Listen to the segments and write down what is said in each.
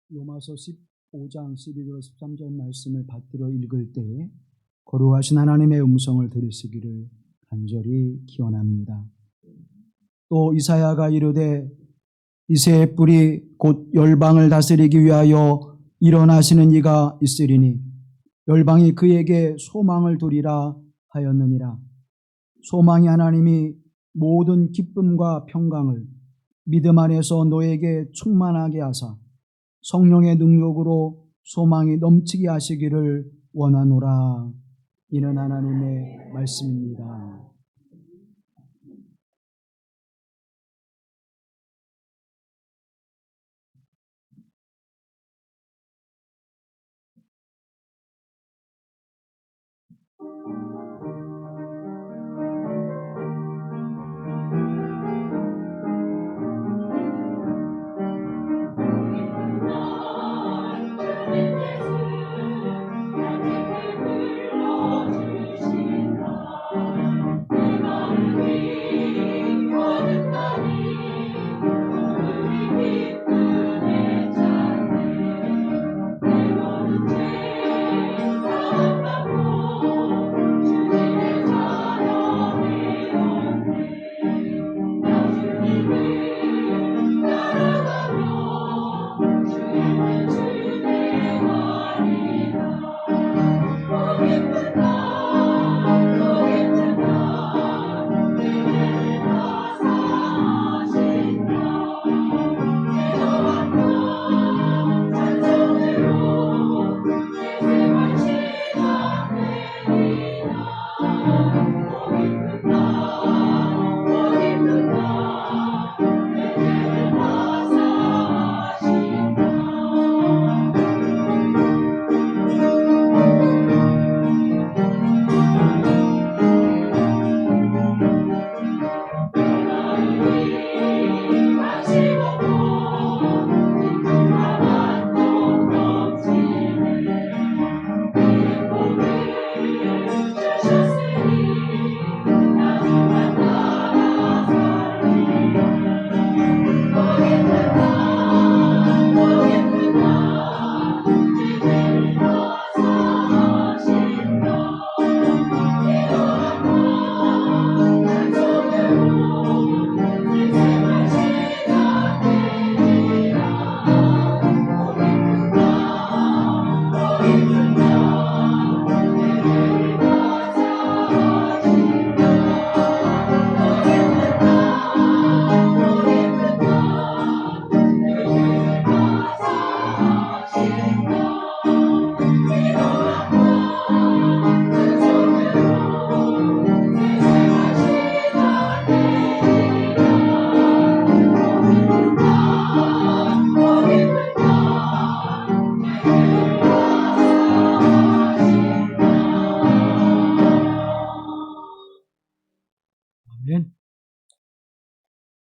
로마서 15장 12절 13절 말씀을 받들어 읽을 때에 거룩하신 하나님의 음성을 들으시기를 간절히 기원합니다. 또 이사야가 이르되 이새의 뿔이 곧 열방을 다스리기 위하여 일어나시는 이가 있으리니 열방이 그에게 소망을 두리라 하였느니라. 소망이 하나님이 모든 기쁨과 평강을 믿음 안에서 너에게 충만하게 하사 성령의 능력으로 소망이 넘치게 하시기를 원하노라. 이는 하나님의 말씀입니다.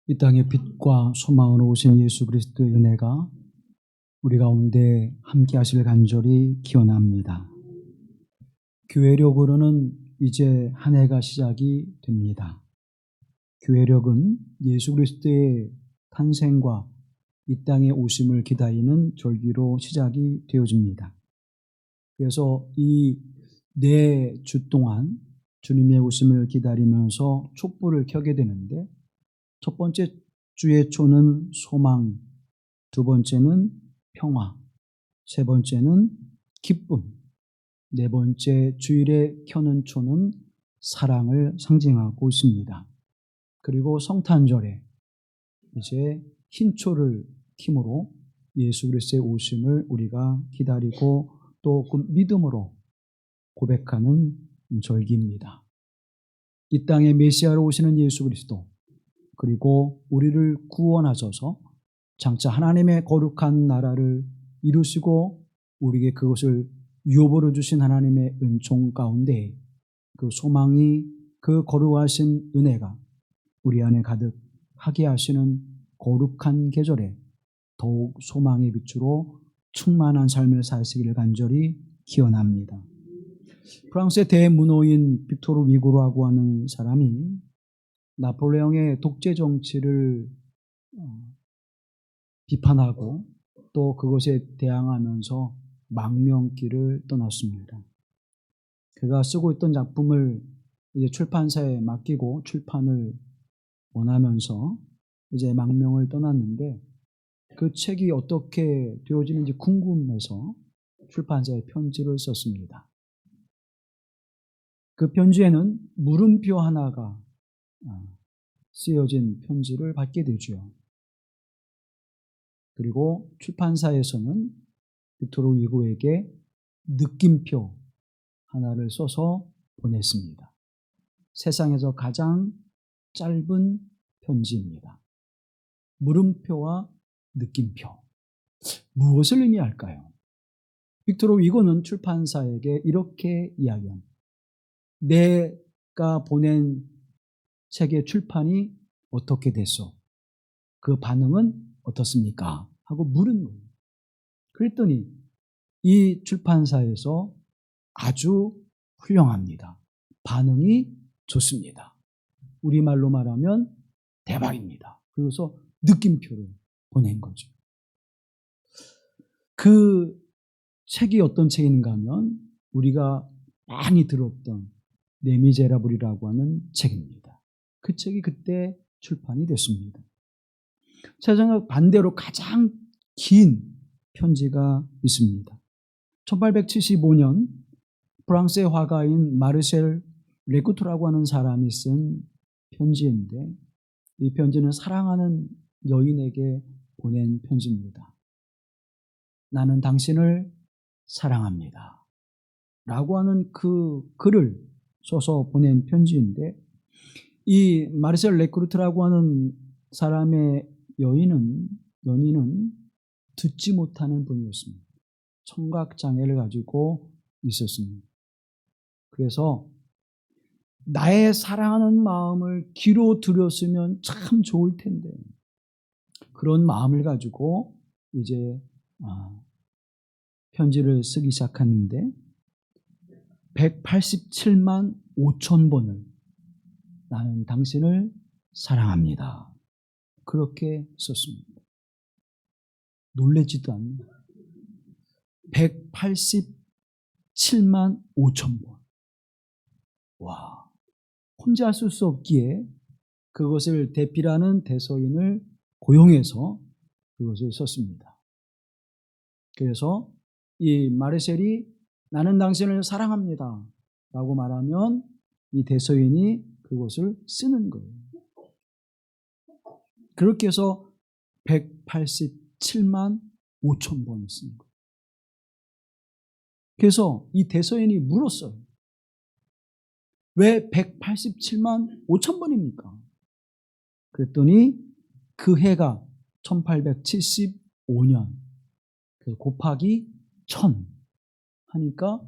이 땅의 빛과 소망으로 오신 예수 그리스도의 은혜가 우리 가운데 함께 하실 간절히 기원합니다. 교회력으로는 이제 한 해가 시작이 됩니다. 교회력은 예수 그리스도의 탄생과 이 땅에 오심을 기다리는 절기로 시작이 되어집니다. 그래서 이 4주 동안 주님의 오심을 기다리면서 촛불을 켜게 되는데, 첫 번째 주의 초는 소망, 두 번째는 평화, 세 번째는 기쁨, 네 번째 주일에 켜는 초는 사랑을 상징하고 있습니다. 그리고 성탄절에 이제 흰 초를 킴으로 예수 그리스도의 오심을 우리가 기다리고 또 그 믿음으로 고백하는 절기입니다. 이 땅에 메시아로 오시는 예수 그리스도, 그리고 우리를 구원하셔서 장차 하나님의 거룩한 나라를 이루시고 우리에게 그것을 유업으로 주신 하나님의 은총 가운데 그 소망이, 그 거룩하신 은혜가 우리 안에 가득하게 하시는 거룩한 계절에 더욱 소망의 빛으로 충만한 삶을 사시기를 간절히 기원합니다. 프랑스의 대문호인 빅토르 위고르라고 하는 사람이 나폴레옹의 독재 정치를 비판하고 또 그것에 대항하면서 망명길을 떠났습니다. 그가 쓰고 있던 작품을 이제 출판사에 맡기고 출판을 원하면서 이제 망명을 떠났는데 그 책이 어떻게 되어지는지 궁금해서 출판사에 편지를 썼습니다. 그 편지에는 물음표 하나가 쓰여진 편지를 받게 되죠. 그리고 출판사에서는 빅토르 위고에게 느낌표 하나를 써서 보냈습니다. 세상에서 가장 짧은 편지입니다. 물음표와 느낌표. 무엇을 의미할까요? 빅토르 위고는 출판사에게 이렇게 이야기합니다. 내가 보낸 책의 출판이 어떻게 됐소? 그 반응은 어떻습니까? 하고 물은 거예요. 그랬더니 이 출판사에서 아주 훌륭합니다. 반응이 좋습니다. 우리말로 말하면 대박입니다. 그래서 느낌표를 보낸 거죠. 그 책이 어떤 책인가 하면 우리가 많이 들었던 레미제라블이라고 하는 책입니다. 그 책이 그때 출판이 됐습니다. 세상에 반대로 가장 긴 편지가 있습니다. 1875년 프랑스의 화가인 마르셀 레쿠트라고 하는 사람이 쓴 편지인데 이 편지는 사랑하는 여인에게 보낸 편지입니다. 나는 당신을 사랑합니다. 라고 하는 그 글을 써서 보낸 편지인데 이 마르셀 레쿠트라고 하는 사람의 연인은 듣지 못하는 분이었습니다. 청각장애를 가지고 있었습니다. 그래서 나의 사랑하는 마음을 귀로 들였으면 참 좋을 텐데 그런 마음을 가지고 이제 편지를 쓰기 시작했는데 187만 5천 번을 나는 당신을 사랑합니다. 그렇게 썼습니다. 놀라지도 않는다. 187만 5천 번. 와, 혼자 쓸 수 없기에 그것을 대피라는 대서인을 고용해서 그것을 썼습니다. 그래서 이 마르셀이 나는 당신을 사랑합니다 라고 말하면 이 대서인이 그것을 쓰는 거예요. 그렇게 해서 187만 5천 번을 쓴 거예요. 그래서 이 대서인이 물었어요. 왜 187만 5천 번입니까? 그랬더니 그 해가 1875년 곱하기 1000 하니까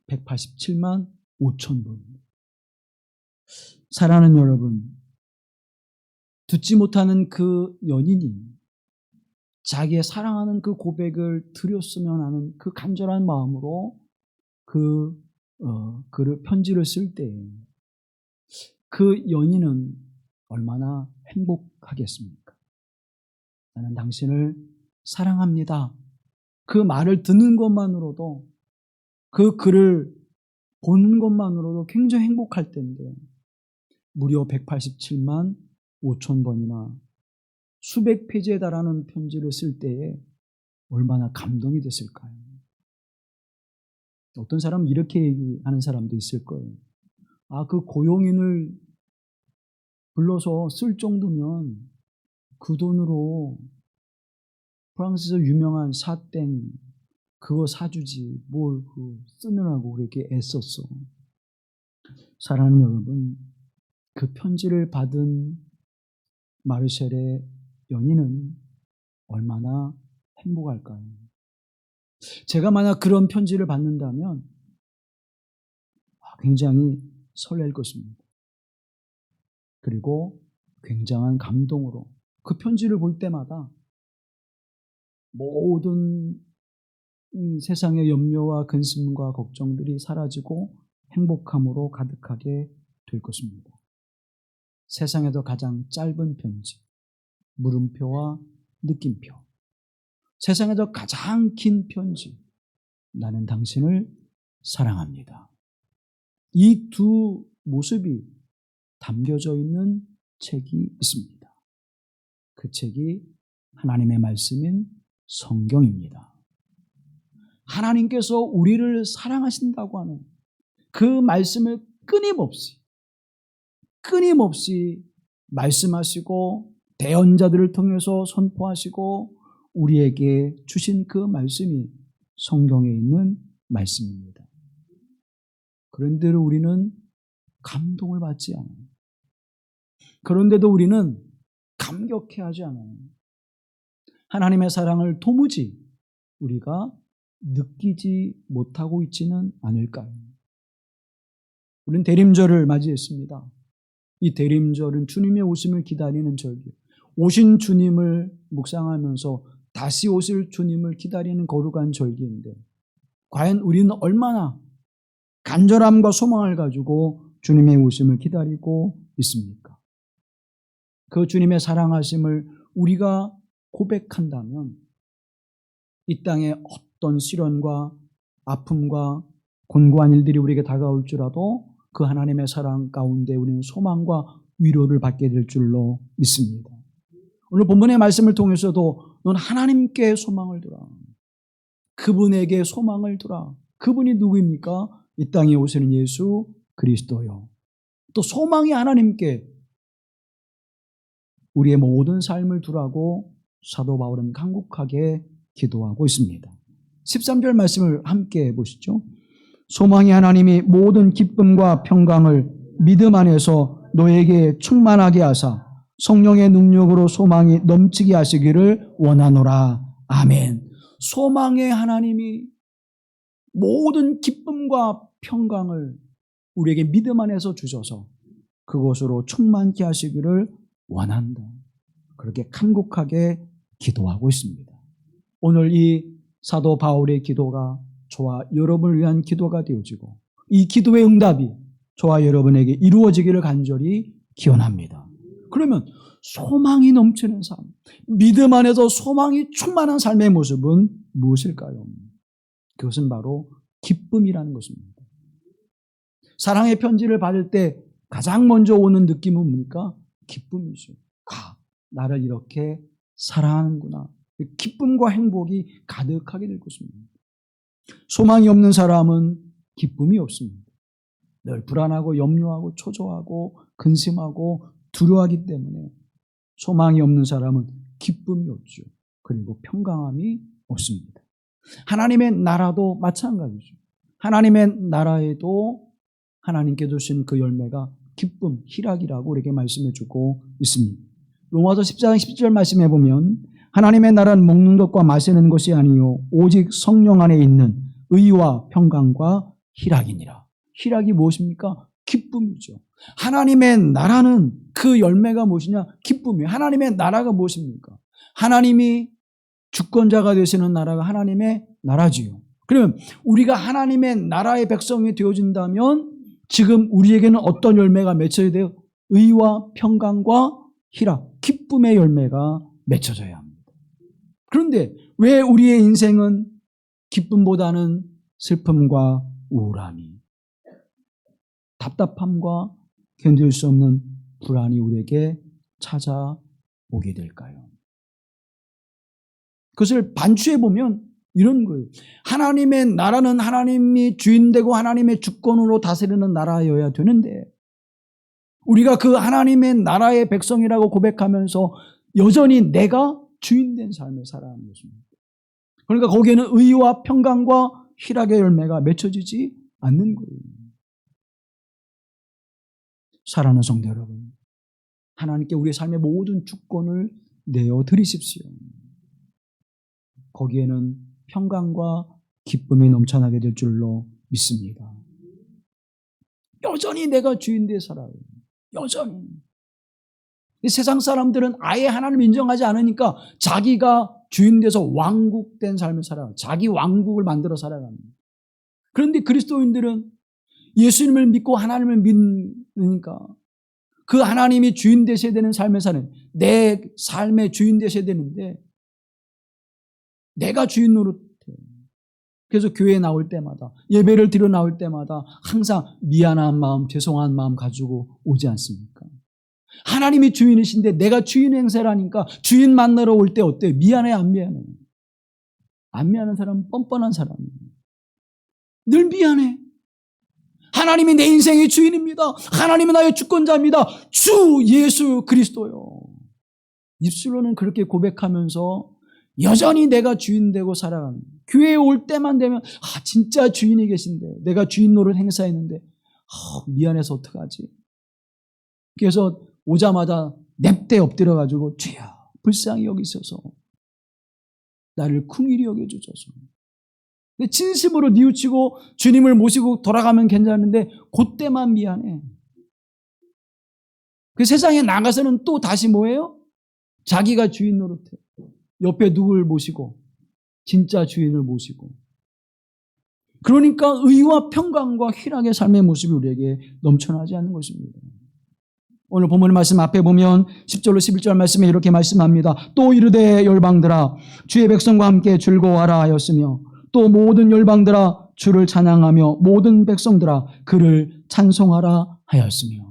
187만 5천 번. 사랑하는 여러분, 듣지 못하는 그 연인이 자기의 사랑하는 그 고백을 드렸으면 하는 그 간절한 마음으로 그 편지를 쓸 때 그 연인은 얼마나 행복하겠습니까? 나는 당신을 사랑합니다. 그 말을 듣는 것만으로도 그 글을 보는 것만으로도 굉장히 행복할 텐데 무려 187만 5천 번이나 수백 페이지에 달하는 편지를 쓸 때에 얼마나 감동이 됐을까요? 어떤 사람은 이렇게 얘기하는 사람도 있을 거예요. 그 고용인을 불러서 쓸 정도면 그 돈으로 프랑스에서 유명한 사땡 그거 사주지 뭘 쓰느라고 그렇게 애썼어. 사랑하는 여러분, 그 편지를 받은 마르셀의 연인은 얼마나 행복할까요? 제가 만약 그런 편지를 받는다면 굉장히 설렐 것입니다. 그리고 굉장한 감동으로 그 편지를 볼 때마다 모든 세상의 염려와 근심과 걱정들이 사라지고 행복함으로 가득하게 될 것입니다. 세상에서 가장 짧은 편지, 물음표와 느낌표. 세상에서 가장 긴 편지. 나는 당신을 사랑합니다. 이 두 모습이 담겨져 있는 책이 있습니다. 그 책이 하나님의 말씀인 성경입니다. 하나님께서 우리를 사랑하신다고 하는 그 말씀을 끊임없이 말씀하시고 대언자들을 통해서 선포하시고 우리에게 주신 그 말씀이 성경에 있는 말씀입니다. 그런데 우리는 감동을 받지 않아요. 그런데도 우리는 감격해하지 않아요. 하나님의 사랑을 도무지 우리가 느끼지 못하고 있지는 않을까요? 우리는 대림절을 맞이했습니다. 이 대림절은 주님의 오심을 기다리는 절기, 오신 주님을 묵상하면서 다시 오실 주님을 기다리는 거룩한 절기인데 과연 우리는 얼마나 간절함과 소망을 가지고 주님의 오심을 기다리고 있습니까? 그 주님의 사랑하심을 우리가 고백한다면 이 땅에 어떤 시련과 아픔과 곤고한 일들이 우리에게 다가올지라도 그 하나님의 사랑 가운데 우리는 소망과 위로를 받게 될 줄로 믿습니다. 오늘 본문의 말씀을 통해서도 넌 하나님께 소망을 두라. 그분에게 소망을 두라. 그분이 누구입니까? 이 땅에 오시는 예수 그리스도요. 또 소망이 하나님께 우리의 모든 삶을 두라고 사도 바울은 간곡하게 기도하고 있습니다. 13절 말씀을 함께 보시죠. 소망이 하나님이 모든 기쁨과 평강을 믿음 안에서 너에게 충만하게 하사 성령의 능력으로 소망이 넘치게 하시기를 원하노라. 아멘. 소망의 하나님이 모든 기쁨과 평강을 우리에게 믿음 안에서 주셔서 그것으로 충만케 하시기를 원한다. 그렇게 간곡하게 기도하고 있습니다. 오늘 이 사도 바울의 기도가 저와 여러분을 위한 기도가 되어지고 이 기도의 응답이 저와 여러분에게 이루어지기를 간절히 기원합니다. 그러면 소망이 넘치는 삶, 믿음 안에서 소망이 충만한 삶의 모습은 무엇일까요? 그것은 바로 기쁨이라는 것입니다. 사랑의 편지를 받을 때 가장 먼저 오는 느낌은 뭡니까? 기쁨이죠. 나를 이렇게 사랑하는구나. 기쁨과 행복이 가득하게 될 것입니다. 소망이 없는 사람은 기쁨이 없습니다. 늘 불안하고 염려하고 초조하고 근심하고 두려워하기 때문에 소망이 없는 사람은 기쁨이 없죠. 그리고 평강함이 없습니다. 하나님의 나라도 마찬가지죠. 하나님의 나라에도 하나님께 주신 그 열매가 기쁨, 희락이라고 우리에게 말씀해 주고 있습니다. 로마서 14장 17절 말씀해 보면 하나님의 나라는 먹는 것과 마시는 것이 아니요 오직 성령 안에 있는 의와 평강과 희락이니라. 희락이 무엇입니까? 기쁨이죠. 하나님의 나라는 그 열매가 무엇이냐? 기쁨이에요. 하나님의 나라가 무엇입니까? 하나님이 주권자가 되시는 나라가 하나님의 나라지요. 그러면 우리가 하나님의 나라의 백성이 되어진다면 지금 우리에게는 어떤 열매가 맺혀야 돼요? 의와 평강과 희락, 기쁨의 열매가 맺혀져야 합니다. 그런데 왜 우리의 인생은 기쁨보다는 슬픔과 우울함이, 답답함과 견딜 수 없는 불안이 우리에게 찾아오게 될까요? 그것을 반추해 보면 이런 거예요. 하나님의 나라는 하나님이 주인되고 하나님의 주권으로 다스리는 나라여야 되는데 우리가 그 하나님의 나라의 백성이라고 고백하면서 여전히 내가 주인된 삶을 살아가는 것입니다. 그러니까 거기에는 의와 평강과 희락의 열매가 맺혀지지 않는 거예요. 사랑하는 성도 여러분, 하나님께 우리의 삶의 모든 주권을 내어드리십시오. 거기에는 평강과 기쁨이 넘쳐나게 될 줄로 믿습니다. 여전히 내가 주인되어 살아요. 여전히. 세상 사람들은 아예 하나님을 인정하지 않으니까 자기가 주인돼서 왕국된 삶을 살아가요. 자기 왕국을 만들어 살아갑니다. 그런데 그리스도인들은 예수님을 믿고 하나님을 믿으니까 그 하나님이 주인 되셔야 되는 삶을 사는 내 삶의 주인 되셔야 되는데 내가 주인 노릇해. 그래서 교회에 나올 때마다, 예배를 드려 나올 때마다 항상 미안한 마음, 죄송한 마음 가지고 오지 않습니까? 하나님이 주인이신데 내가 주인 행세를 하니까 주인 만나러 올 때 어때요? 미안해, 안 미안해? 안 미안한 사람은 뻔뻔한 사람이에요. 늘 미안해. 하나님이 내 인생의 주인입니다. 하나님이 나의 주권자입니다. 주 예수 그리스도요. 입술로는 그렇게 고백하면서 여전히 내가 주인 되고 살아가는, 교회에 올 때만 되면 진짜 주인이 계신데 내가 주인 노릇 행사했는데 미안해서 어떡하지? 그래서 오자마자 냅대 엎드려가지고 주여 불쌍히 여기소서, 나를 긍휼히 여겨주소서. 근데 진심으로 뉘우치고 주님을 모시고 돌아가면 괜찮은데 그때만 미안해. 그 세상에 나가서는 또 다시 뭐예요? 자기가 주인 노릇해. 옆에 누굴 모시고, 진짜 주인을 모시고. 그러니까 의와 평강과 희락의 삶의 모습이 우리에게 넘쳐나지 않는 것입니다. 오늘 본문의 말씀 앞에 보면 10절로 11절 말씀에 이렇게 말씀합니다. 또 이르되 열방들아 주의 백성과 함께 즐거워하라 하였으며, 또 모든 열방들아 주를 찬양하며 모든 백성들아 그를 찬송하라 하였으며.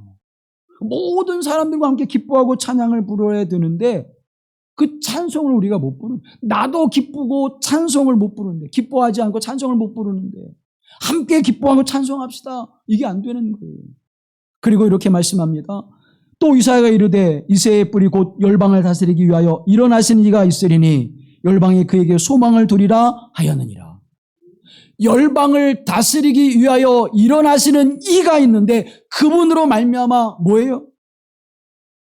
모든 사람들과 함께 기뻐하고 찬양을 부르어야 되는데 그 찬송을 우리가 못 부르는, 나도 기쁘고 찬송을 못 부르는데, 기뻐하지 않고 찬송을 못 부르는데 함께 기뻐하고 찬송합시다, 이게 안 되는 거예요. 그리고 이렇게 말씀합니다. 또 이사야가 이르되 이새의 뿔이 곧 열방을 다스리기 위하여 일어나시는 이가 있으리니 열방이 그에게 소망을 두리라 하였느니라. 열방을 다스리기 위하여 일어나시는 이가 있는데 그분으로 말미암아 뭐예요?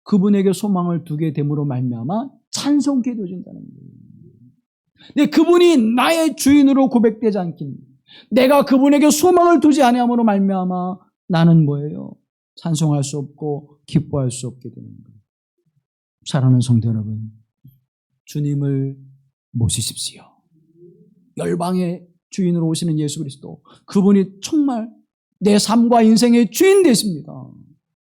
그분에게 소망을 두게 됨으로 말미암아 찬송케 되어진다는 거예요. 근데 그분이 나의 주인으로 고백되지 않긴, 내가 그분에게 소망을 두지 아니함으로 말미암아 나는 뭐예요? 찬송할 수 없고 기뻐할 수 없게 되는 거예요. 사랑하는 성도 여러분, 주님을 모시십시오. 열방의 주인으로 오시는 예수 그리스도, 그분이 정말 내 삶과 인생의 주인 되십니다.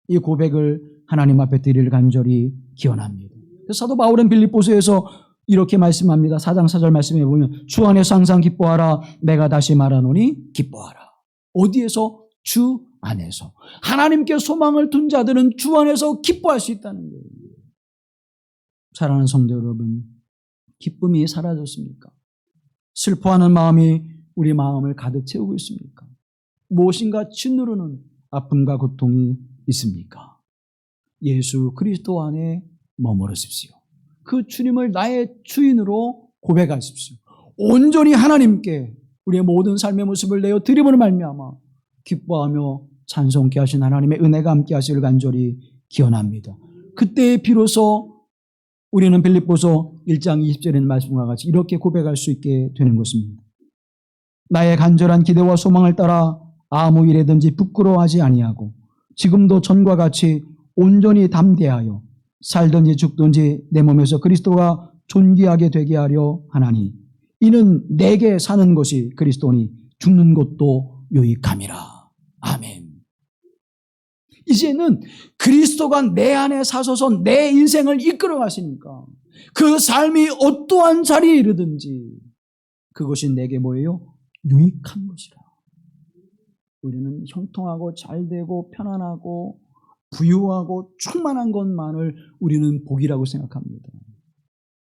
이 고백을 하나님 앞에 드릴 간절히 기원합니다. 사도 바울은 빌립보서에서 이렇게 말씀합니다. 4장 4절 말씀에 보면 주 안에서 항상 기뻐하라. 내가 다시 말하노니 기뻐하라. 어디에서? 주 안에서. 하나님께 소망을 둔 자들은 주 안에서 기뻐할 수 있다는 거예요. 사랑하는 성도 여러분, 기쁨이 사라졌습니까? 슬퍼하는 마음이 우리 마음을 가득 채우고 있습니까? 무엇인가 짓누르는 아픔과 고통이 있습니까? 예수 그리스도 안에 머무르십시오. 그 주님을 나의 주인으로 고백하십시오. 온전히 하나님께 우리의 모든 삶의 모습을 내어 드림으로 말미암아 기뻐하며 찬송케 하신 하나님의 은혜가 함께 하시길 간절히 기원합니다. 그때 비로소 우리는 빌립보서 1장 20절에 있는 말씀과 같이 이렇게 고백할 수 있게 되는 것입니다. 나의 간절한 기대와 소망을 따라 아무 일에든지 부끄러워하지 아니하고 지금도 전과 같이 온전히 담대하여 살든지 죽든지 내 몸에서 그리스도가 존귀하게 되게 하려 하나니 이는 내게 사는 것이 그리스도니 죽는 것도 유익함이라. 아멘. 이제는 그리스도가 내 안에 사셔서 내 인생을 이끌어 가시니까 그 삶이 어떠한 자리에 이르든지 그것이 내게 뭐예요? 유익한 것이라. 우리는 형통하고 잘되고 편안하고 부유하고 충만한 것만을 우리는 복이라고 생각합니다.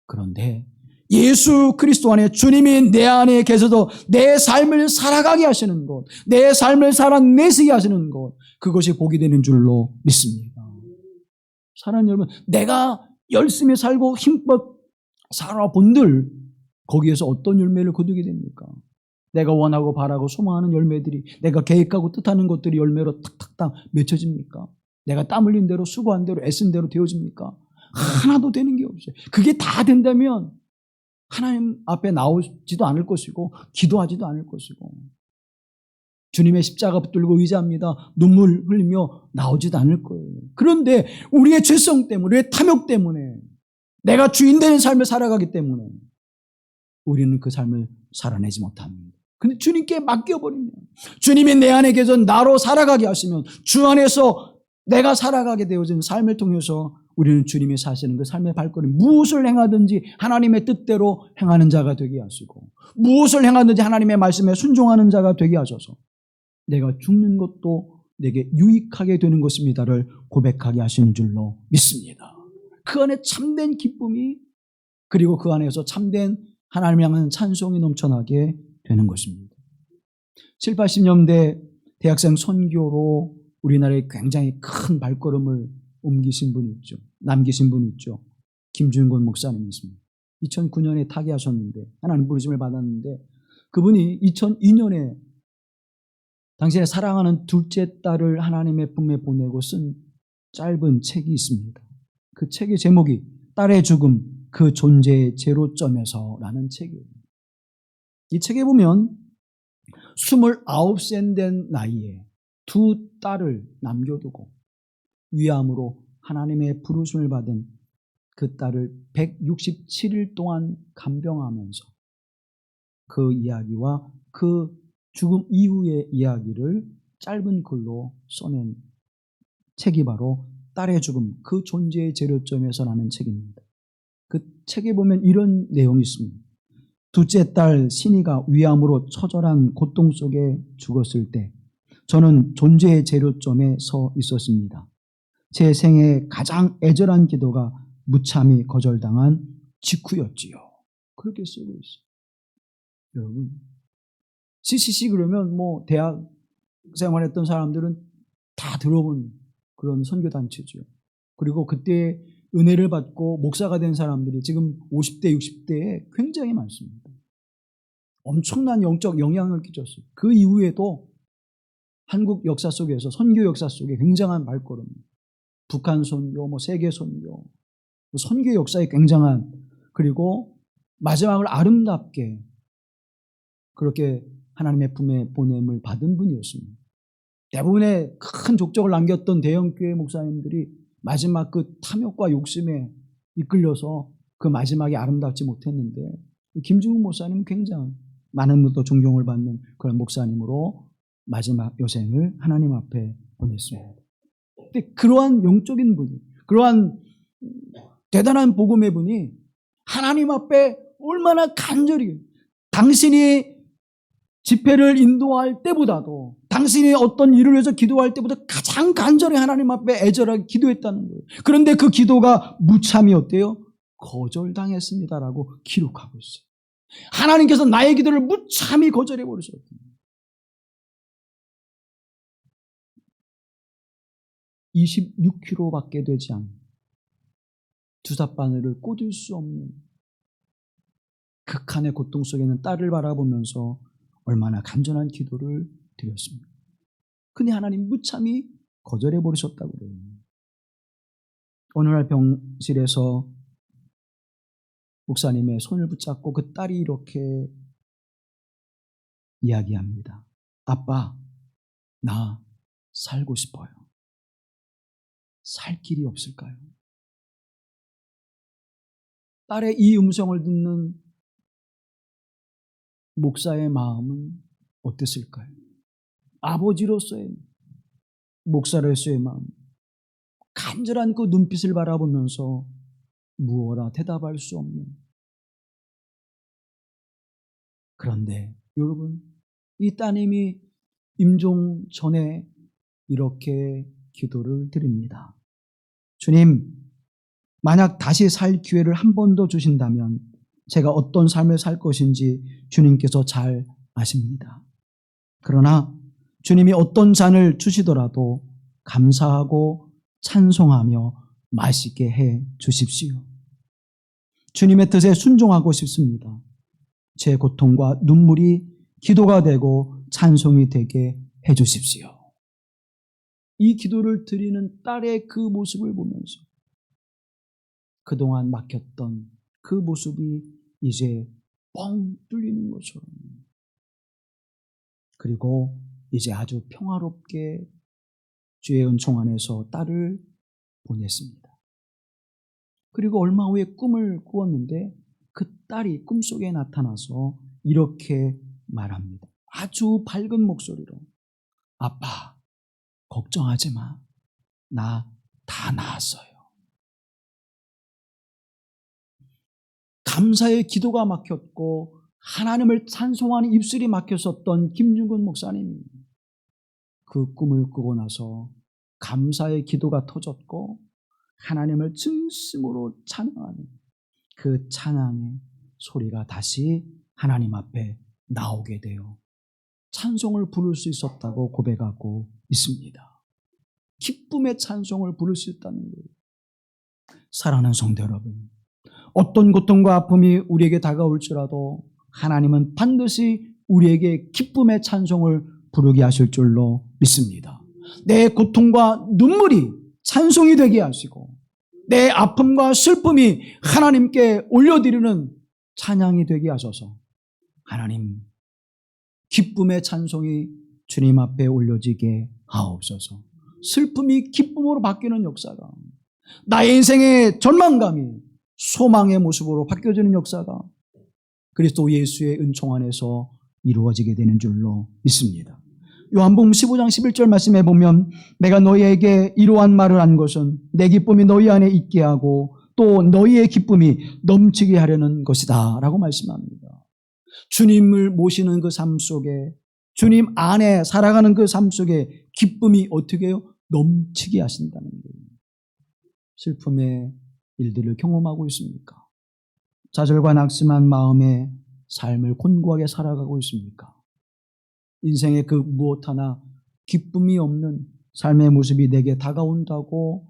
그런데 예수 그리스도 안에 주님이 내 안에 계셔서 내 삶을 살아가게 하시는 것, 내 삶을 살아내시게 하시는 것, 그것이 복이 되는 줄로 믿습니다. 사랑하는 여러분, 내가 열심히 살고 힘껏 살아본들 거기에서 어떤 열매를 거두게 됩니까? 내가 원하고 바라고 소망하는 열매들이, 내가 계획하고 뜻하는 것들이 열매로 탁탁탁 맺혀집니까? 내가 땀 흘린 대로 수고한 대로 애쓴 대로 되어집니까? 하나도 되는 게 없어요. 그게 다 된다면 하나님 앞에 나오지도 않을 것이고 기도하지도 않을 것이고 주님의 십자가 붙들고 의지합니다. 눈물 흘리며 나오지도 않을 거예요. 그런데 우리의 죄성 때문에, 우리의 탐욕 때문에, 내가 주인 되는 삶을 살아가기 때문에 우리는 그 삶을 살아내지 못합니다. 근데 주님께 맡겨버리면, 주님이 내 안에 계셔 나로 살아가게 하시면 주 안에서 내가 살아가게 되어진 삶을 통해서 우리는 주님이 사시는 그 삶의 발걸음, 무엇을 행하든지 하나님의 뜻대로 행하는 자가 되게 하시고, 무엇을 행하든지 하나님의 말씀에 순종하는 자가 되게 하셔서 내가 죽는 것도 내게 유익하게 되는 것입니다를 고백하게 하시는 줄로 믿습니다. 그 안에 참된 기쁨이, 그리고 그 안에서 참된 하나님을 향한 찬송이 넘쳐나게 되는 것입니다. 7, 80년대 대학생 선교로 우리나라에 굉장히 큰 발걸음을 옮기신 분이 있죠. 남기신 분이 있죠. 김준권 목사님이 있습니다. 2009년에 타계하셨는데, 하나님 부르심을 받았는데, 그분이 2002년에 당신의 사랑하는 둘째 딸을 하나님의 품에 보내고 쓴 짧은 책이 있습니다. 그 책의 제목이 딸의 죽음, 그 존재의 제로점에서 라는 책이에요. 이 책에 보면 29세 된 나이에 두 딸을 남겨두고 위암으로 하나님의 부르심을 받은 그 딸을 167일 동안 간병하면서 그 이야기와 그 죽음 이후의 이야기를 짧은 글로 써낸 책이 바로 딸의 죽음, 그 존재의 재료점에서라는 책입니다. 그 책에 보면 이런 내용이 있습니다. 둘째 딸 신이가 위암으로 처절한 고통 속에 죽었을 때 저는 존재의 재료점에 서 있었습니다. 제 생애 가장 애절한 기도가 무참히 거절당한 직후였지요. 그렇게 쓰고 있어요. 여러분, CCC 그러면 뭐 대학 생활했던 사람들은 다 들어본 그런 선교단체죠. 그리고 그때 은혜를 받고 목사가 된 사람들이 지금 50대, 60대에 굉장히 많습니다. 엄청난 영적 영향을 끼쳤어요. 그 이후에도 한국 역사 속에서, 선교 역사 속에 굉장한 발걸음, 북한 선교, 세계 선교, 선교 역사에 굉장한, 그리고 마지막을 아름답게 그렇게 하나님의 품에 보냄을 받은 분이었습니다. 대부분의 큰 족적을 남겼던 대형교회 목사님들이 마지막 그 탐욕과 욕심에 이끌려서 그 마지막이 아름답지 못했는데, 김중훈 목사님은 굉장히 많은 분도 존경을 받는 그런 목사님으로 마지막 여생을 하나님 앞에 보냈습니다. 근데 그러한 영적인 분이, 그러한 대단한 복음의 분이 하나님 앞에 얼마나 간절히, 당신이 집회를 인도할 때보다도, 당신이 어떤 일을 위해서 기도할 때보다 가장 간절히 하나님 앞에 애절하게 기도했다는 거예요. 그런데 그 기도가 무참히 어때요? 거절당했습니다라고 기록하고 있어요. 하나님께서 나의 기도를 무참히 거절해 버리셨거든요. 26kg밖에 되지 않는 주삿바늘을 꽂을 수 없는 극한의 고통 속에 있는 딸을 바라보면서 얼마나 간절한 기도를 드렸습니다. 근데 하나님 무참히 거절해 버리셨다고 그래요. 어느 날 병실에서 목사님의 손을 붙잡고 그 딸이 이렇게 이야기합니다. 아빠, 나 살고 싶어요. 살 길이 없을까요? 딸의 이 음성을 듣는 목사의 마음은 어땠을까요? 아버지로서의, 목사로서의 마음, 간절한 그 눈빛을 바라보면서 무어라 대답할 수 없는. 그런데 여러분, 이 따님이 임종 전에 이렇게 기도를 드립니다. 주님, 만약 다시 살 기회를 한 번 더 주신다면 제가 어떤 삶을 살 것인지 주님께서 잘 아십니다. 그러나 주님이 어떤 잔을 주시더라도 감사하고 찬송하며 맛있게 해 주십시오. 주님의 뜻에 순종하고 싶습니다. 제 고통과 눈물이 기도가 되고 찬송이 되게 해 주십시오. 이 기도를 드리는 딸의 그 모습을 보면서 그동안 막혔던 그 모습이 이제 뻥 뚫리는 것처럼, 그리고 이제 아주 평화롭게 주의 은총 안에서 딸을 보냈습니다. 그리고 얼마 후에 꿈을 꾸었는데 그 딸이 꿈속에 나타나서 이렇게 말합니다. 아주 밝은 목소리로, 아빠, 걱정하지 마. 나 다 나았어요. 감사의 기도가 막혔고 하나님을 찬송하는 입술이 막혔었던 김중근 목사님이 그 꿈을 꾸고 나서 감사의 기도가 터졌고 하나님을 진심으로 찬양하는 그 찬양의 소리가 다시 하나님 앞에 나오게 되어 찬송을 부를 수 있었다고 고백하고 있습니다. 기쁨의 찬송을 부를 수 있다는 거예요. 사랑하는 성도 여러분, 어떤 고통과 아픔이 우리에게 다가올지라도 하나님은 반드시 우리에게 기쁨의 찬송을 부르게 하실 줄로 믿습니다. 내 고통과 눈물이 찬송이 되게 하시고 내 아픔과 슬픔이 하나님께 올려드리는 찬양이 되게 하셔서 하나님 기쁨의 찬송이 주님 앞에 올려지게 하옵소서. 슬픔이 기쁨으로 바뀌는 역사가, 나의 인생의 절망감이 소망의 모습으로 바뀌어지는 역사가 그리스도 예수의 은총 안에서 이루어지게 되는 줄로 믿습니다. 요한복음 15장 11절 말씀에 보면 내가 너희에게 이러한 말을 한 것은 내 기쁨이 너희 안에 있게 하고 또 너희의 기쁨이 넘치게 하려는 것이다 라고 말씀합니다. 주님을 모시는 그 삶 속에, 주님 안에 살아가는 그 삶 속에 기쁨이 어떻게 해요? 넘치게 하신다는 거예요. 슬픔의 일들을 경험하고 있습니까? 좌절과 낙심한 마음에 삶을 곤고하게 살아가고 있습니까? 인생의 그 무엇 하나 기쁨이 없는 삶의 모습이 내게 다가온다고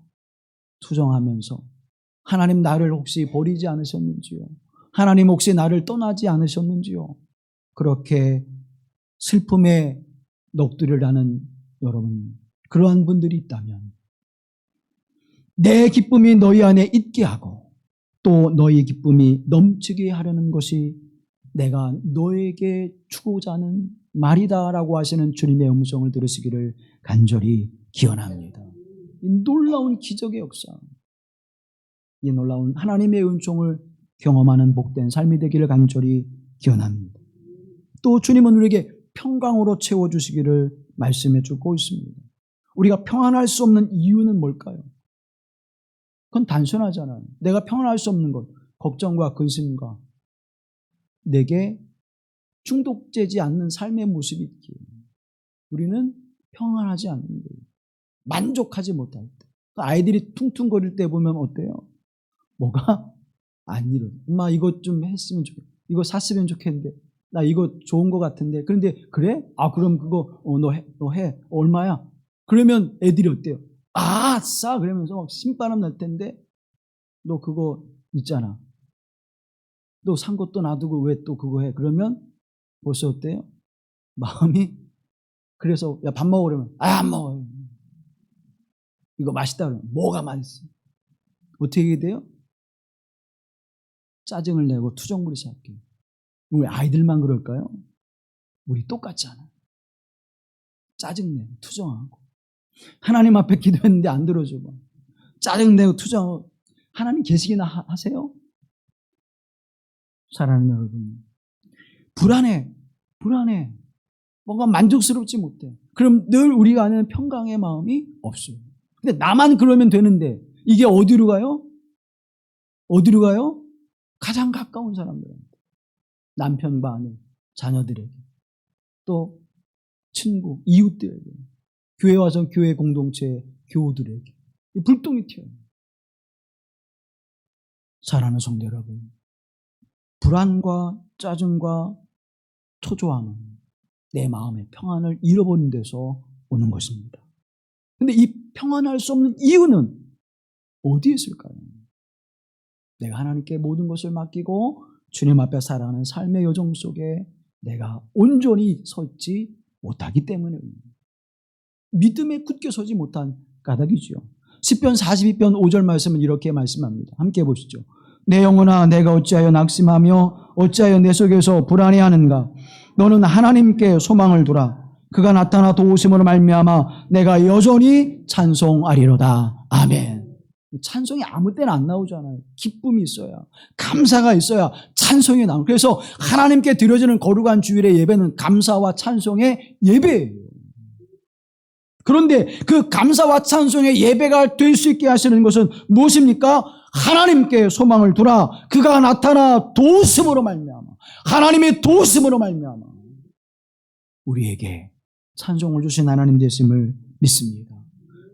투정하면서 하나님 나를 혹시 버리지 않으셨는지요? 하나님 혹시 나를 떠나지 않으셨는지요? 그렇게 슬픔에 넋두리를 하는 여러분, 그러한 분들이 있다면 내 기쁨이 너희 안에 있게 하고 또 너희 기쁨이 넘치게 하려는 것이 내가 너에게 주고자 하는 말이다라고 하시는 주님의 음성을 들으시기를 간절히 기원합니다. 이 놀라운 기적의 역사, 이 놀라운 하나님의 은총을 경험하는 복된 삶이 되기를 간절히 기원합니다. 또 주님은 우리에게 평강으로 채워주시기를 말씀해 주고 있습니다. 우리가 평안할 수 없는 이유는 뭘까요? 그건 단순하잖아요. 내가 평안할 수 없는 것, 걱정과 근심과 내게 중독되지 않는 삶의 모습이 있기에 우리는 평안하지 않는 거예요. 만족하지 못할 때. 아이들이 퉁퉁거릴 때 보면 어때요? 뭐가 안 이루어. 엄마 이것 좀 했으면 좋겠다. 이거 샀으면 좋겠는데. 나 이거 좋은 거 같은데. 그런데 그래? 아 그럼 그거 너 해. 얼마야? 그러면 애들이 어때요? 아싸! 그러면서 신바람 날 텐데 너 그거 있잖아. 너 산 것도 놔두고 왜 또 그거 해? 그러면 벌써 어때요? 마음이 그래서 야 밥 먹어 그러면 안 먹어. 이거 맛있다 그러면 뭐가 맛있어? 어떻게 돼요? 짜증을 내고 투정부리 시작해요. 왜 아이들만 그럴까요? 우리 똑같잖아. 짜증내고 투정하고 하나님 앞에 기도했는데 안 들어주고 짜증내고 투정하고 하나님 계시기나 하세요? 사랑하는 여러분, 불안해 뭔가 만족스럽지 못해. 그럼 늘 우리가 아는 평강의 마음이 없어요. 근데 나만 그러면 되는데 이게 어디로 가요? 어디로 가요? 가장 가까운 사람들한테, 남편과 아내, 자녀들에게, 또 친구, 이웃들에게, 교회 와서 교회 공동체 교우들에게 불똥이 튀어요. 사랑하는 성도 여러분, 불안과 짜증과 초조함은 내 마음의 평안을 잃어버린 데서 오는 것입니다. 그런데 이 평안할 수 없는 이유는 어디에 있을까요? 내가 하나님께 모든 것을 맡기고 주님 앞에 살아가는 삶의 여정 속에 내가 온전히 서지 못하기 때문입니다. 믿음에 굳게 서지 못한 까닭이죠. 시편 42편 5절 말씀은 이렇게 말씀합니다. 함께 보시죠. 내 영혼아 내가 어찌하여 낙심하며 어찌하여 내 속에서 불안해하는가. 너는 하나님께 소망을 두라. 그가 나타나 도우심으로 말미암아 내가 여전히 찬송하리로다. 아멘. 찬송이 아무 때나 안 나오잖아요. 기쁨이 있어야, 감사가 있어야 찬송이 나오고. 그래서 하나님께 드려지는 거룩한 주일의 예배는 감사와 찬송의 예배예요. 그런데 그 감사와 찬송의 예배가 될 수 있게 하시는 것은 무엇입니까? 하나님께 소망을 두라. 그가 나타나 도우심으로 말미암아, 하나님의 도우심으로 말미암아 우리에게 찬송을 주신 하나님 되심을 믿습니다.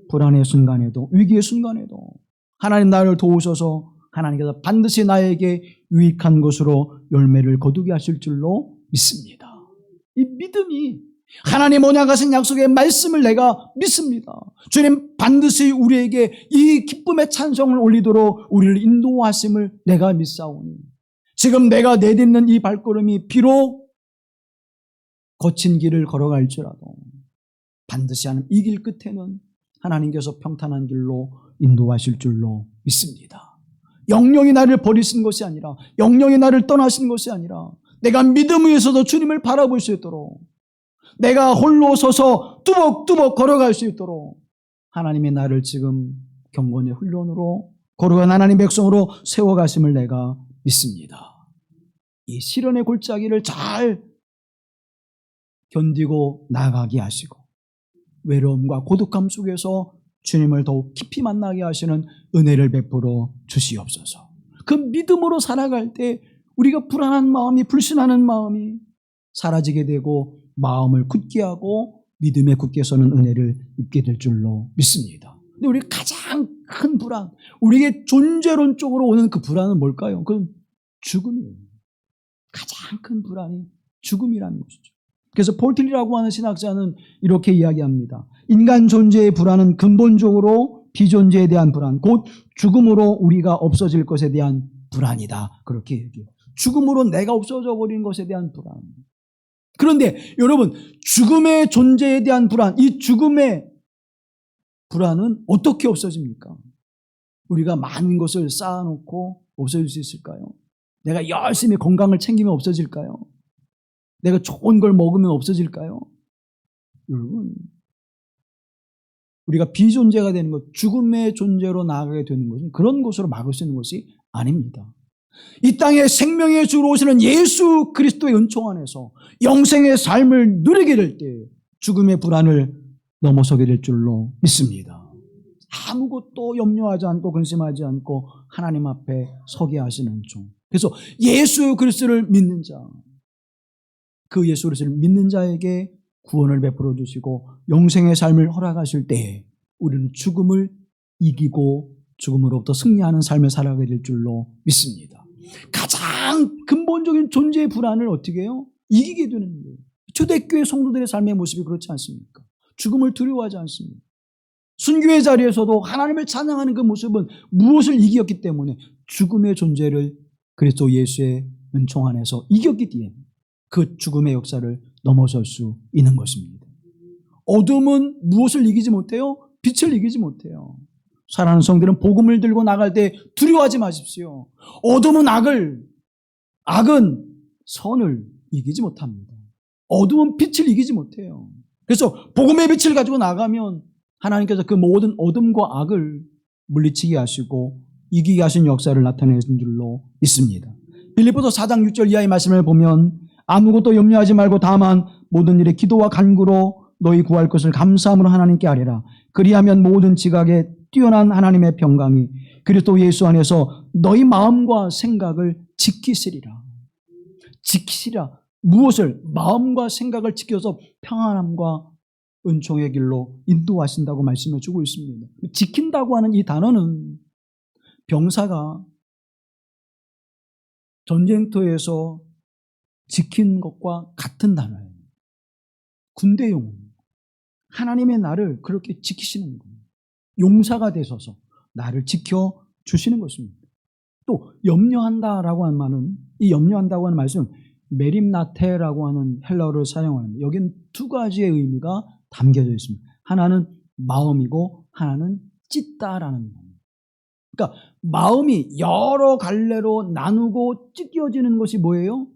불안의 순간에도, 위기의 순간에도 하나님 나를 도우셔서 하나님께서 반드시 나에게 유익한 것으로 열매를 거두게 하실 줄로 믿습니다. 이 믿음이 하나님 언약하신 약속의 말씀을 내가 믿습니다. 주님 반드시 우리에게 이 기쁨의 찬송을 올리도록 우리를 인도하심을 내가 믿사오니, 지금 내가 내딛는 이 발걸음이 비록 거친 길을 걸어갈지라도 반드시 하는 이 길 끝에는 하나님께서 평탄한 길로 인도하실 줄로 믿습니다. 영영이 나를 버리신 것이 아니라, 영영이 나를 떠나신 것이 아니라, 내가 믿음 위에서도 주님을 바라볼 수 있도록, 내가 홀로 서서 뚜벅뚜벅 걸어갈 수 있도록 하나님의 나를 지금 경건의 훈련으로 걸어간 하나님의 백성으로 세워가심을 내가 믿습니다. 이 시련의 골짜기를 잘 견디고 나가게 하시고 외로움과 고독함 속에서 주님을 더욱 깊이 만나게 하시는 은혜를 베풀어 주시옵소서. 그 믿음으로 살아갈 때 우리가 불안한 마음이, 불신하는 마음이 사라지게 되고 마음을 굳게 하고 믿음에 굳게 서는 은혜를 입게 될 줄로 믿습니다. 근데 우리 가장 큰 불안, 우리에게 존재론적으로 오는 그 불안은 뭘까요? 그건 죽음이에요. 가장 큰 불안이 죽음이라는 것이죠. 그래서 폴틸리라고 하는 신학자는 이렇게 이야기합니다. 인간 존재의 불안은 근본적으로 비존재에 대한 불안, 곧 죽음으로 우리가 없어질 것에 대한 불안이다. 그렇게 얘기해요. 죽음으로 내가 없어져 버리는 것에 대한 불안. 그런데 여러분, 죽음의 존재에 대한 불안, 이 죽음의 불안은 어떻게 없어집니까? 우리가 많은 것을 쌓아놓고 없어질 수 있을까요? 내가 열심히 건강을 챙기면 없어질까요? 내가 좋은 걸 먹으면 없어질까요? 여러분, 우리가 비존재가 되는 것, 죽음의 존재로 나아가게 되는 것은 그런 것으로 막을 수 있는 것이 아닙니다. 이 땅에 생명의 주로 오시는 예수 그리스도의 은총 안에서 영생의 삶을 누리게 될 때 죽음의 불안을 넘어서게 될 줄로 믿습니다. 아무것도 염려하지 않고 근심하지 않고 하나님 앞에 서게 하시는 은총. 그래서 예수 그리스도를 믿는 자, 그 예수 그리스도를 믿는 자에게 구원을 베풀어 주시고 영생의 삶을 허락하실 때 우리는 죽음을 이기고 죽음으로부터 승리하는 삶을 살아가게 될 줄로 믿습니다. 가장 근본적인 존재의 불안을 어떻게 해요? 이기게 되는 거예요. 초대교회 성도들의 삶의 모습이 그렇지 않습니까? 죽음을 두려워하지 않습니다. 순교의 자리에서도 하나님을 찬양하는 그 모습은 무엇을 이겼기 때문에? 죽음의 존재를 그리스도 예수의 은총 안에서 이겼기 때문에 그 죽음의 역사를 넘어설 수 있는 것입니다. 어둠은 무엇을 이기지 못해요? 빛을 이기지 못해요. 사랑하는 성도들은 복음을 들고 나갈 때 두려워하지 마십시오. 어둠은 악은 선을 이기지 못합니다. 어둠은 빛을 이기지 못해요. 그래서 복음의 빛을 가지고 나가면 하나님께서 그 모든 어둠과 악을 물리치게 하시고 이기게 하신 역사를 나타내신 줄로 믿습니다. 빌립보서 4장 6절 이하의 말씀을 보면 아무것도 염려하지 말고 다만 모든 일에 기도와 간구로 너희 구할 것을 감사함으로 하나님께 아뢰라. 그리하면 모든 지각에 뛰어난 하나님의 평강이 그리스도 예수 안에서 너희 마음과 생각을 지키시리라. 지키시라. 무엇을? 마음과 생각을 지켜서 평안함과 은총의 길로 인도하신다고 말씀해 주고 있습니다. 지킨다고 하는 이 단어는 병사가 전쟁터에서 지킨 것과 같은 단어예요. 군대용. 하나님의 나를 그렇게 지키시는 거예요. 용사가 되셔서 나를 지켜주시는 것입니다. 또 염려한다라고 하는 말은, 이 염려한다고 하는 말씀은 메림나테라고 하는 헬라어를 사용하는데 여기는 두 가지의 의미가 담겨져 있습니다. 하나는 마음이고 하나는 찢다라는 겁니다. 그러니까 마음이 여러 갈래로 나누고 찢겨지는 것이 뭐예요?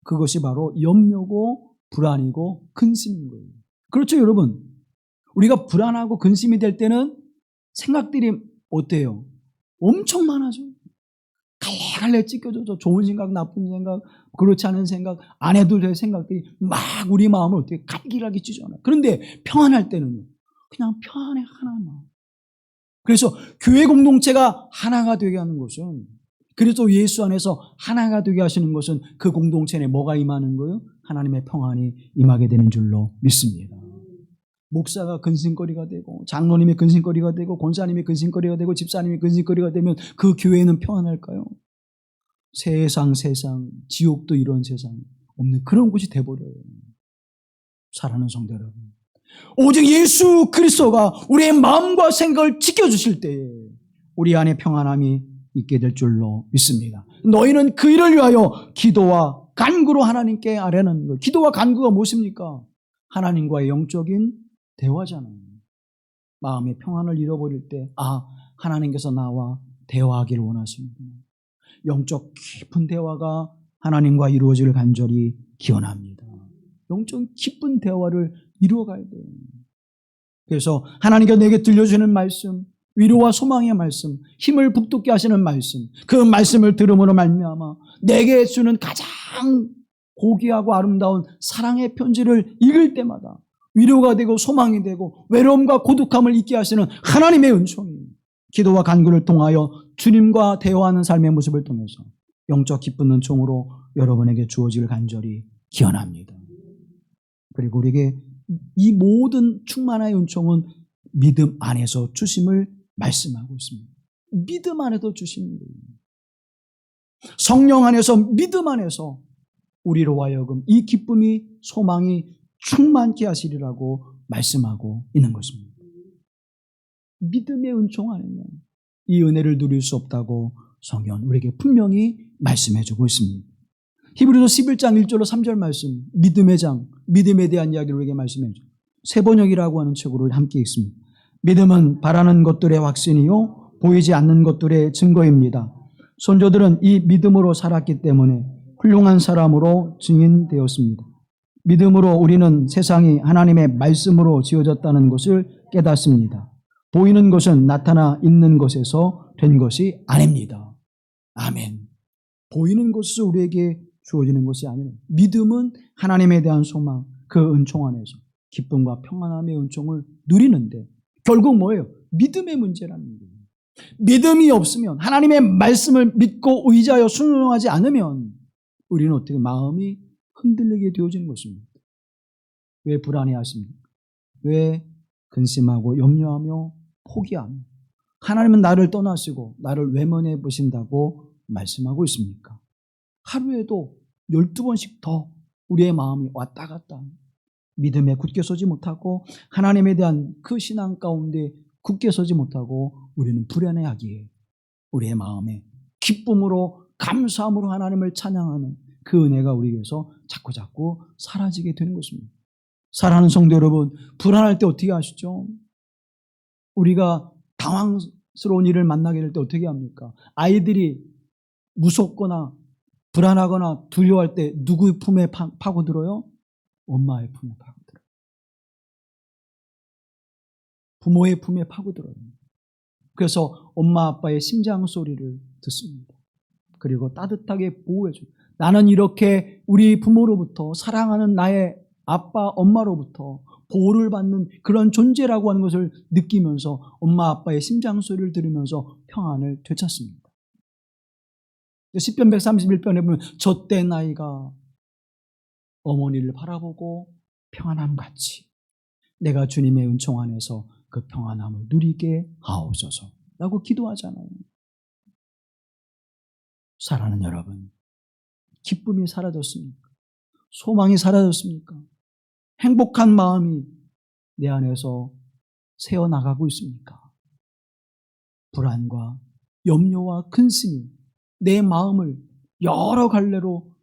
그것이 바로 염려고 불안이고 근심인 거예요. 그렇죠, 여러분? 우리가 불안하고 근심이 될 때는 생각들이 어때요? 엄청 많아져. 갈래갈래 찢겨져서 좋은 생각, 나쁜 생각, 그렇지 않은 생각, 안 해도 될 생각들이 막 우리 마음을 어떻게 갈기갈기 찢어놔요. 그런데 평안할 때는요, 그냥 평안의 하나만. 그래서 교회 공동체가 하나가 되게 하는 것은, 그래서 예수 안에서 하나가 되게 하시는 것은 그 공동체 내에 뭐가 임하는 거예요? 하나님의 평안이 임하게 되는 줄로 믿습니다. 목사가 근심거리가 되고, 장로님의 근심거리가 되고, 권사님의 근심거리가 되고, 집사님의 근심거리가 되면 그 교회는 평안할까요? 세상, 지옥도 이런 세상 없는 그런 곳이 돼버려요. 사랑하는 성도 여러분, 오직 예수 그리스도가 우리의 마음과 생각을 지켜주실 때에 우리 안에 평안함이 있게 될 줄로 믿습니다. 너희는 그 일을 위하여 기도와 간구로 하나님께 아뢰는 것. 기도와 간구가 무엇입니까? 하나님과의 영적인 대화잖아요. 마음의 평안을 잃어버릴 때, 하나님께서 나와 대화하기를 원하십니다. 영적 깊은 대화가 하나님과 이루어질 간절히 기원합니다. 영적 깊은 대화를 이루어가야 돼요. 그래서 하나님께서 내게 들려주는 말씀, 위로와 소망의 말씀, 힘을 북돋게 하시는 말씀, 그 말씀을 들음으로 말미암아 내게 주는 가장 고귀하고 아름다운 사랑의 편지를 읽을 때마다 위로가 되고 소망이 되고 외로움과 고독함을 잊게 하시는 하나님의 은총이 기도와 간구를 통하여 주님과 대화하는 삶의 모습을 통해서 영적 기쁜 은총으로 여러분에게 주어질 간절히 기원합니다. 그리고 우리에게 이 모든 충만한 은총은 믿음 안에서 주심을 말씀하고 있습니다. 믿음 안에서 주시는 거예요. 성령 안에서, 믿음 안에서 우리로 하여금 이 기쁨이, 소망이 충만케 하시리라고 말씀하고 있는 것입니다. 믿음의 은총 안에는 이 은혜를 누릴 수 없다고 성경은 우리에게 분명히 말씀해주고 있습니다. 히브리서 11장 1절로 3절 말씀, 믿음의 장, 믿음에 대한 이야기를 우리에게 말씀해주죠. 새번역이라고 하는 책으로 함께 읽습니다. 믿음은 바라는 것들의 확신이요 보이지 않는 것들의 증거입니다. 선조들은 이 믿음으로 살았기 때문에 훌륭한 사람으로 증인되었습니다. 믿음으로 우리는 세상이 하나님의 말씀으로 지어졌다는 것을 깨닫습니다. 보이는 것은 나타나 있는 것에서 된 것이 아닙니다. 아멘. 보이는 것에서 우리에게 주어지는 것이 아니라 믿음은 하나님에 대한 소망, 그 은총 안에서 기쁨과 평안함의 은총을 누리는데 결국 뭐예요? 믿음의 문제라는 거예요. 믿음이 없으면, 하나님의 말씀을 믿고 의지하여 순종하지 않으면 우리는 어떻게 마음이 흔들리게 되어지는 것입니다. 왜 불안해하십니까? 왜 근심하고 염려하며 포기하며 하나님은 나를 떠나시고 나를 외면해 보신다고 말씀하고 있습니까? 하루에도 12번씩 더 우리의 마음이 왔다 갔다 믿음에 굳게 서지 못하고 하나님에 대한 그 신앙 가운데 굳게 서지 못하고 우리는 불안해하기에 우리의 마음에 기쁨으로 감사함으로 하나님을 찬양하는 그 은혜가 우리에게서 자꾸자꾸 사라지게 되는 것입니다. 사랑하는 성도 여러분, 불안할 때 어떻게 하시죠? 우리가 당황스러운 일을 만나게 될 때 어떻게 합니까? 아이들이 무섭거나 불안하거나 두려워할 때 누구의 품에 파고들어요? 엄마의 품에 파고들어요. 부모의 품에 파고들어요. 그래서 엄마 아빠의 심장 소리를 듣습니다. 그리고 따뜻하게 보호해줘요. 나는 이렇게 우리 부모로부터, 사랑하는 나의 아빠, 엄마로부터 보호를 받는 그런 존재라고 하는 것을 느끼면서 엄마 아빠의 심장 소리를 들으면서 평안을 되찾습니다. 시편 131편에 보면 젖된 아이가 어머니를 바라보고 평안함 같이 내가 주님의 은총 안에서 그 평안함을 누리게 하옵소서 라고 기도하잖아요. 사랑하는 여러분, 기쁨이 사라졌습니까? 소망이 사라졌습니까? 행복한 마음이 내 안에서 새어나가고 있습니까? 불안과 염려와 근심이 내 마음을 여러 갈래로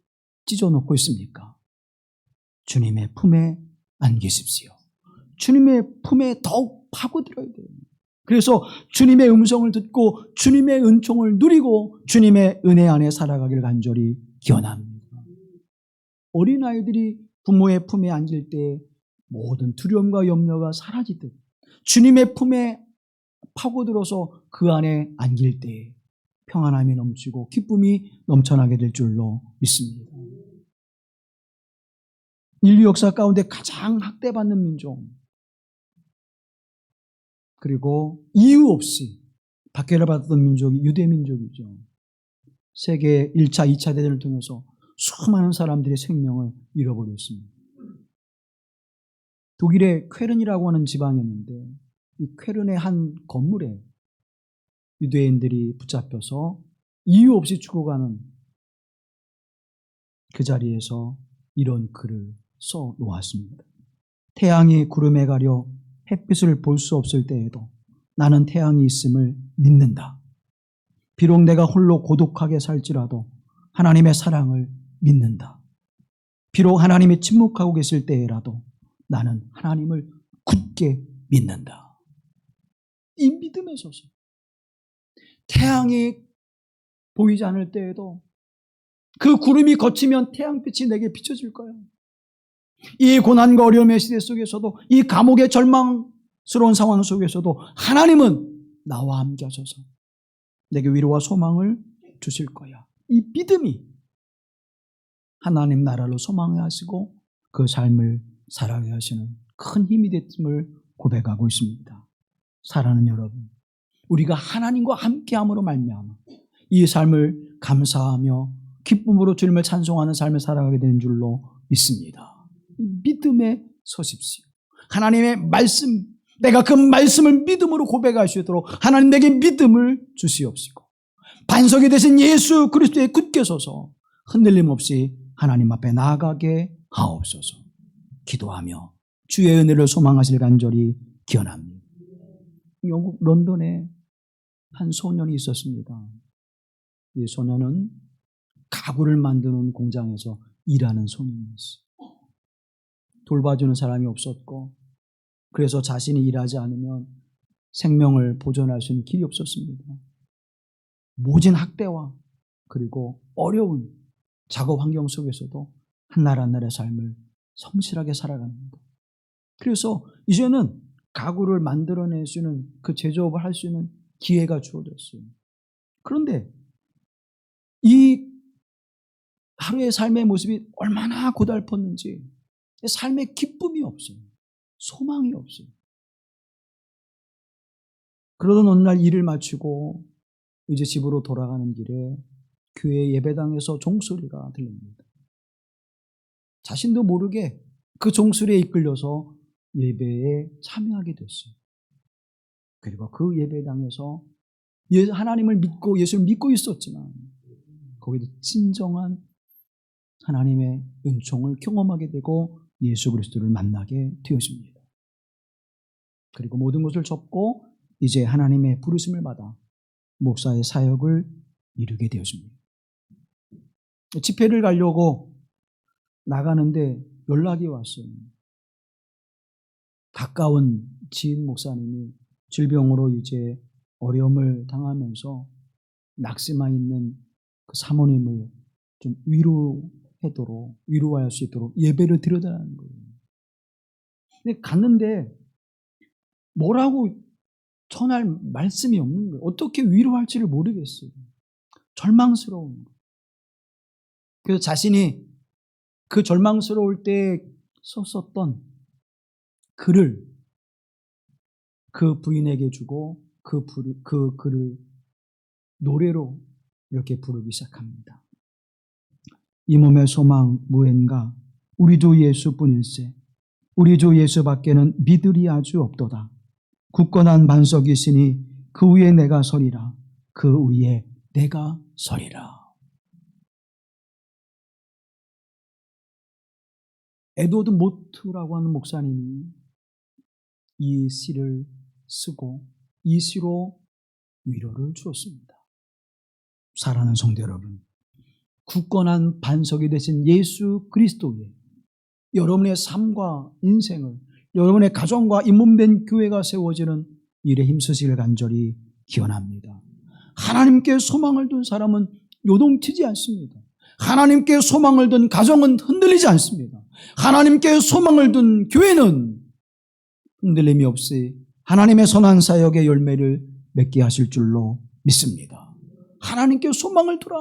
찢어놓고 있습니까? 주님의 품에 안기십시오. 주님의 품에 더욱 파고들어야 돼요. 그래서 주님의 음성을 듣고 주님의 은총을 누리고 주님의 은혜 안에 살아가길 간절히 기원합니다. 어린아이들이 부모의 품에 안길 때 모든 두려움과 염려가 사라지듯 주님의 품에 파고들어서 그 안에 안길 때 평안함이 넘치고 기쁨이 넘쳐나게 될 줄로 믿습니다. 인류 역사 가운데 가장 학대받는 민족, 그리고 이유 없이 박해를 받았던 민족이 유대 민족이죠. 세계 1차, 2차 대전을 통해서 수많은 사람들의 생명을 잃어버렸습니다. 독일의 쾰른이라고 하는 지방이었는데 이 쾰른의 한 건물에 유대인들이 붙잡혀서 이유 없이 죽어가는 그 자리에서 이런 글을 써 놓았습니다. 태양이 구름에 가려 햇빛을 볼 수 없을 때에도 나는 태양이 있음을 믿는다. 비록 내가 홀로 고독하게 살지라도 하나님의 사랑을 믿는다. 비록 하나님이 침묵하고 계실 때라도 나는 하나님을 굳게 믿는다. 이 믿음에 서서 태양이 보이지 않을 때에도 그 구름이 걷히면 태양빛이 내게 비춰질 거야. 이 고난과 어려움의 시대 속에서도 이 감옥의 절망스러운 상황 속에서도 하나님은 나와 함께 하셔서 내게 위로와 소망을 주실 거야. 이 믿음이 하나님 나라를 소망하시고 그 삶을 살아가게 하시는 큰 힘이 됐음을 고백하고 있습니다. 사랑하는 여러분, 우리가 하나님과 함께함으로 말미암아 이 삶을 감사하며 기쁨으로 주님을 찬송하는 삶을 살아가게 되는 줄로 믿습니다. 믿음에 서십시오. 하나님의 말씀, 내가 그 말씀을 믿음으로 고백할 수 있도록 하나님 내게 믿음을 주시옵시고 반석이 되신 예수 그리스도에 굳게 서서 흔들림 없이 하나님 앞에 나아가게 하옵소서. 기도하며 주의 은혜를 소망하실 간절히 기원합니다. 영국 런던에 한 소년이 있었습니다. 이 소년은 가구를 만드는 공장에서 일하는 소년이었어요. 돌봐주는 사람이 없었고 그래서 자신이 일하지 않으면 생명을 보존할 수 있는 길이 없었습니다. 모진 학대와 그리고 어려운 작업 환경 속에서도 한날 한날의 삶을 성실하게 살아갑니다. 그래서 이제는 가구를 만들어낼 수 있는 그 제조업을 할 수 있는 기회가 주어졌어요. 그런데 이 하루의 삶의 모습이 얼마나 고달팠는지 삶의 기쁨이 없어요. 소망이 없어요. 그러던 어느 날 일을 마치고 이제 집으로 돌아가는 길에 교회 예배당에서 종소리가 들립니다. 자신도 모르게 그 종소리에 이끌려서 예배에 참여하게 됐어요. 그리고 그 예배당에서 하나님을 믿고 예수를 믿고 있었지만 거기도 진정한 하나님의 은총을 경험하게 되고 예수 그리스도를 만나게 되어집니다. 그리고 모든 것을 접고 이제 하나님의 부르심을 받아 목사의 사역을 이루게 되었습니다. 집회를 가려고 나가는데 연락이 왔어요. 가까운 지인 목사님이 질병으로 이제 어려움을 당하면서 낙심해 있는 그 사모님을 좀 위로할 수 있도록 예배를 드려달라는 거예요. 근데 갔는데 뭐라고 전할 말씀이 없는 거예요. 어떻게 위로할지를 모르겠어요. 절망스러운 거예요. 그래서 자신이 그 절망스러울 때 썼었던 글을 그 부인에게 주고 그 글을 노래로 이렇게 부르기 시작합니다. 이 몸의 소망 무엔가 우리 주 예수뿐일세. 우리 주 예수밖에는 믿으리 아주 없도다. 굳건한 반석이시니 그 위에 내가 서리라. 그 위에 내가 서리라. 에드워드 모트라고 하는 목사님이 이 시를 쓰고 이 시로 위로를 주었습니다. 사랑하는 성도 여러분, 굳건한 반석이 되신 예수 그리스도에 여러분의 삶과 인생을, 여러분의 가정과 잇몸된 교회가 세워지는 일에 힘쓰시길 간절히 기원합니다. 하나님께 소망을 둔 사람은 요동치지 않습니다. 하나님께 소망을 둔 가정은 흔들리지 않습니다. 하나님께 소망을 둔 교회는 흔들림이 없이 하나님의 선한 사역의 열매를 맺게 하실 줄로 믿습니다. 하나님께 소망을 두라.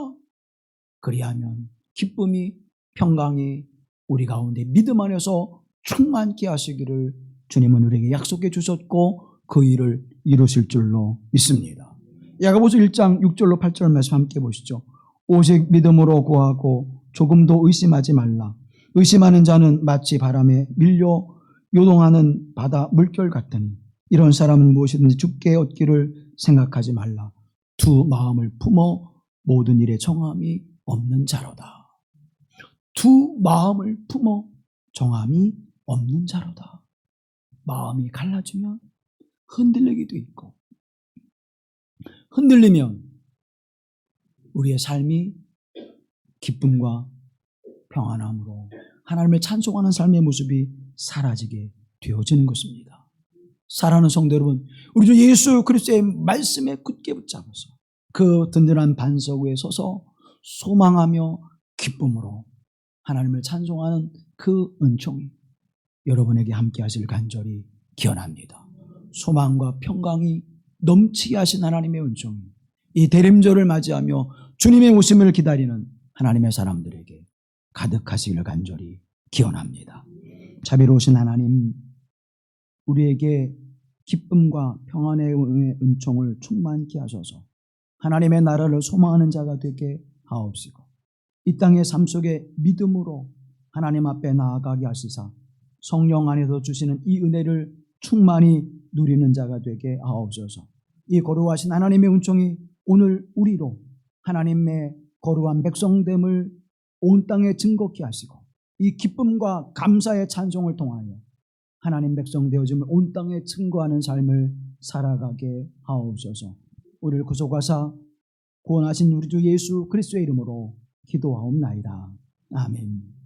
그리하면 기쁨이, 평강이 우리 가운데 믿음 안에서 충만케 하시기를 주님은 우리에게 약속해 주셨고 그 일을 이루실 줄로 믿습니다. 야고보서 1장 6절로 8절 말씀 함께 보시죠. 오직 믿음으로 구하고 조금도 의심하지 말라. 의심하는 자는 마치 바람에 밀려 요동하는 바다 물결 같으니 이런 사람은 무엇이든지 죽게 얻기를 생각하지 말라. 두 마음을 품어 모든 일에 정함이 없는 자로다. 두 마음을 품어 정함이 없는 자로다. 마음이 갈라지면 흔들리기도 있고, 흔들리면 우리의 삶이 기쁨과 평안함으로 하나님을 찬송하는 삶의 모습이 사라지게 되어지는 것입니다. 사랑하는 성도 여러분, 우리 주 예수 그리스도의 말씀에 굳게 붙잡아서 그 든든한 반석 위에 서서 소망하며 기쁨으로 하나님을 찬송하는 그 은총이 여러분에게 함께 하실 간절히 기원합니다. 소망과 평강이 넘치게 하신 하나님의 은총이 이 대림절을 맞이하며 주님의 오심을 기다리는 하나님의 사람들에게 가득하시기를 간절히 기원합니다. 자비로우신 하나님, 우리에게 기쁨과 평안의 은총을 충만케 하셔서 하나님의 나라를 소망하는 자가 되게 하옵시고 이 땅의 삶 속에 믿음으로 하나님 앞에 나아가게 하시사 성령 안에서 주시는 이 은혜를 충만히 누리는 자가 되게 하옵소서. 이 거룩하신 하나님의 은총이 오늘 우리로 하나님의 거룩한 백성됨을 온 땅에 증거케 하시고 이 기쁨과 감사의 찬송을 통하여 하나님 백성 되어짐을 온 땅에 증거하는 삶을 살아가게 하옵소서. 우리를 구속하사 구원하신 우리 주 예수 그리스도의 이름으로 기도하옵나이다. 아멘.